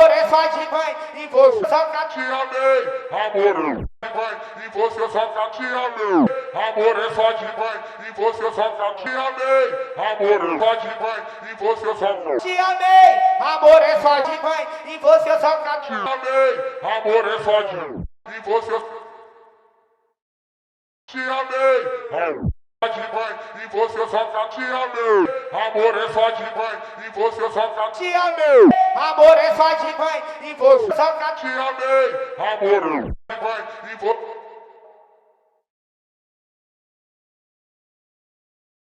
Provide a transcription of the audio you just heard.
amor é só de mãe e você só Te amei, amor é mãe e você só te amei. Amor é só de mãe e você só te amei. Amor é só de mãe e você só te amei. Amor é só de mãe e você só te amei. Amor é só de e você te amei. De mãe e você só te amei. Amor é só de mãe e você só te amei. Amor é só de mãe e você só te amei. Amor é de mãe e você